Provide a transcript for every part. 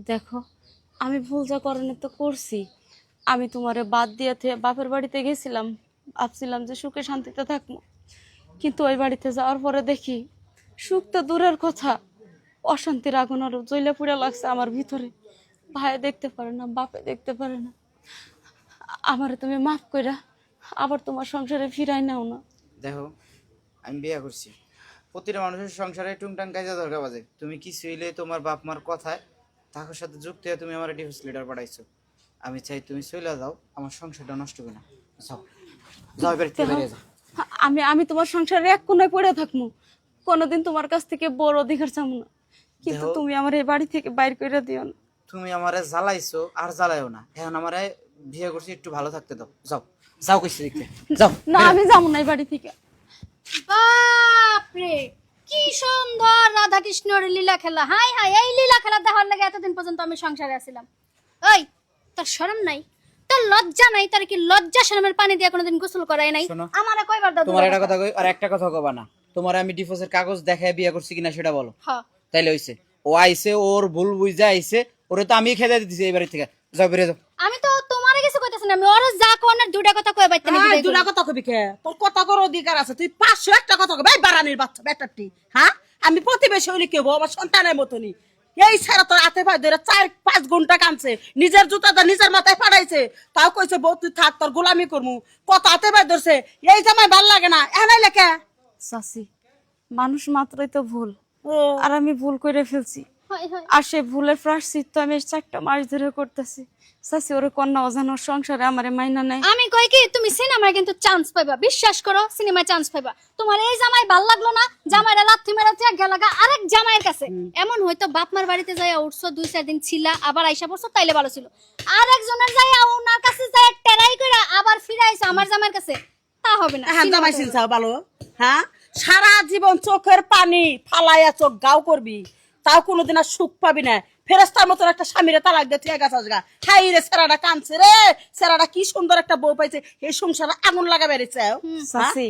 দেখো আমি ভুল যা করার তো করছি। আমি তোমারে বাদ দিয়ে বাপের বাড়িতে গেছিলাম, ভাবছিলাম যে সুখে শান্তিতে থাকবো, কিন্তু ওই বাড়িতে যাওয়ার পরে দেখি সুখ তো দূরের কথা, অশান্তির আগুন আরো জ্বলে পুড়ে লাগছে আমার ভিতরে। ভাই দেখতে পারে না, বাপে দেখতে পারে না। আমারে তুমি মাফ কইরা আবার তোমার সংসারে ফিরাই নাও না। দেখো আমি বিয়ে করছি, প্রতিটা মানুষের সংসারে টুংটাং কাজে দরকার বাজে। তুমি কি শুইলে তোমার বাপ মার কথায় তার সাথে যুক্ত হয়ে তুমি আমার ডিভোর্স লেটার পাঠাইছো। আমি চাই তুমি চলে যাও, আমার সংসারটা নষ্ট হবে না। যাও যাও, এবার বেরিয়ে যাও। আমি আমি তোমার সংসারে এক কোনায় পড়ে থাকবো, কোনোদিন তোমার কাছ থেকে বড় অধিকার চাবো না, কিন্তু দেখো, তুমি আমার এই বাড়ি থেকে বাইর করে দিও না। তুমি আমারে জ্বালাইছো আর জ্বালাইও না। এখন আমারে বিয়ে করছি, একটু ভালো থাকতে দাও। যাও যাও কইছি দেখতে, যাও। না আমি যাবো না এই বাড়ি থেকে। বাপরে কি সুন্দর রাধা কৃষ্ণর লীলা খেলা। হাই হাই, এই লীলা খেলা দেখার লাগে এতদিন পর্যন্ত আমি সংসারে আছিলাম। ওই তোর শরম নাই, তোর লজ্জা নাই? তোর কি লজ্জা শরমের পানি দিয়ে কোনোদিন গোসল করাই নাই? শোনো, আমারে কয়বার দাও তোমার একটা কথা কই আর একটা কথা কবা না। তোমার আমি ডিভোর্সের কাগজ দেখায় বিয়ে করছি কিনা সেটা বলো। হ্যাঁ তাইলে হইছে, ও আইছে, ওর ভুল বুঝে আইছে, ওরে তো আমি খেতে দিতেছি এই বাড়ি থেকে। যাও বেরিয়ে যাও। আমি তো তোমারে কিছু কইতাছি না, আমি ওর যা কোনের দুটা কথা কই বাইতে না। এই দুটা কথা কবি কে? তোর কথা কর অধিকার আছে, তুই 501টা কথা কবি। এই বারানির বাচ্চা বেটারটি, হ্যাঁ? আমি প্রতিবেশী হইলে কেবো আমার সন্তানের মতনই। এই ছাড়া তোর হাতে পায়ে ধরে 4-5 ঘন্টা কানছে, নিজের জুতাটা নিজের মাথায় ফাড়াইছে, তাও কইছে বউ তুই থাক, তোর গোলামি করমু। কত হাতে পায়ে ধরছে, এই জামাই ভাল লাগে না, এনাই লেখা। চাচি, মানুষ মাত্রই তো ভুল, ও আর আমি ভুল করে ফেলছি। হাই হাই, আর সে ভুলের প্রায়শ্চিত্ত আমি 4টা মাস ধরে করতেছি। চাচি, ওরে কন্যা অজানোর সংসারে আমারে মাইনা নাই। আমি কই কি তুমি সিনেমায় কিন্তু চান্স পাইবা, বিশ্বাস করো সিনেমায় চান্স পাইবা। তোমার এই জামাই ভাল লাগলো না, জামাইরা লাথি মেরেছে গেলাগা আরেক জামাইয়ের কাছে। এমন হয়তো বাপ মার বাড়িতে যাইয়া উঠছো, 2-4 দিন ছিলা, আবার আইসা পড়ছো, তাইলে ভালো ছিল। আরেকজনের যাইয়া ওনার কাছে যাইয়া টেরাই কইরা আবার ফিরে আইছো আমার জামাইয়ের কাছে, তা হবে না। হ্যাঁ জামাই চিনছাও ভালো, হ্যাঁ? সারা জীবন চোখের পানি ফালাইয়া চোখ গাও করবি, তাও কোনোদিন আর সুখ পাবি না। ফেরেস্তার মতন একটা স্বামীরে তালাক দিয়ে ঠিক আছে গা। হাই রে, সেরাটা কানছে রে, সেরাটা কি সুন্দর একটা বউ পাইছে, এই সংসারে আগুন লাগা বেড়েছে। চাচি,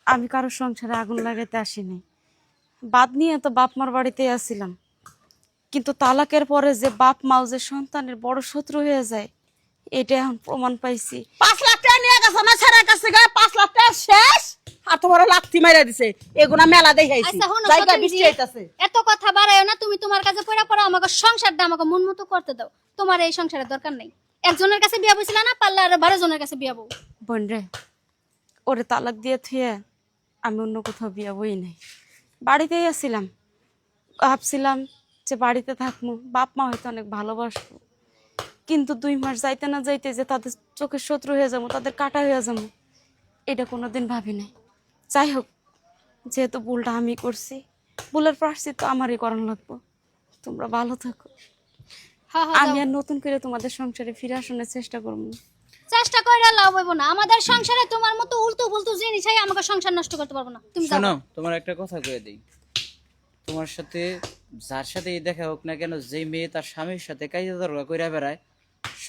আমি কারো সংসারে আগুন লাগাইতে আসিনি। বাদ নিয়ে তো বাপ মার বাড়িতেই আসছিলাম, কিন্তু তালাকের পরে যে বাপ মাও যে সন্তানের বড় শত্রু হয়ে যায়, এটা এখন প্রমাণ পাইছি। 5 লাখ টাকা নিয়ে গেছে না ছেড়ার কাছে গা, 5 লাখ টাকা শেষ, আর তোমার লাথি মাইরা দিছে। এগুনা মেলা দেখাইছি, আচ্ছা হনো জায়গা বৃষ্টি হইতাছে। এত কথা বাড়ায়ও না। তুমি তোমার কাছে পড়া পড়া আমাকে সংসারটা আমাকে মন মতো করতে দাও। তোমার এই সংসারের দরকার নাই। একজনের কাছে বিয়া বইছিল না, পারলে আর 12 জনের কাছে বিয়া বউ। বোন রে, ওরে তালাক দিয়ে থুয়ে আমি অন্য কোথাও বিয়া বই নাই, বাড়িতেই আসছিলাম। ভাবছিলাম যে বাড়িতে থাকবো, বাপ মা হয়তো অনেক ভালোবাসবো, কিন্তু 2 মাস যাইতে না যাইতে যে তাদের চোখের শত্রু হয়ে যাবো, তাদের কাটা হয়ে যাবো, এটা কোনোদিন ভাবি নাই। যাই হোক, যেহেতু ভুলটা আমি করছি, ভুলের প্রায়শ্চিত্ত আমারই করানো লাগবো। তোমরা ভালো থাকো, হ্যাঁ আমি আর নতুন করে তোমাদের সংসারে ফিরে আসানোর চেষ্টা করবো। চেষ্টা কইরা লাভ হইব না। আমাদের সংসারে তোমার মতো উল্টো পুল্টো জিনিস চাই, আমাকে সংসার নষ্ট করতে পারবো না। তুমি যাও। শোনো, তোমার একটা কথা কয়ে দিই। তোমার সাথে যার সাথেই দেখা হোক না কেন, যেই মেয়ে তার স্বামীর সাথে কাজে দরকার কইরা বেড়ায়,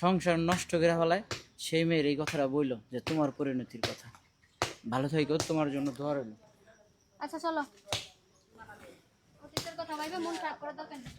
সংসার নষ্ট করে ফেলায়, সেই মেয়ের এই কথাটা বললো যে তোমার পরিণতির কথা। ভালো থাকো, তোমার জন্য দোয়া রইল। আচ্ছা চলো, অতীতের কথা ভাইবে মন খারাপ করার দরকার নেই।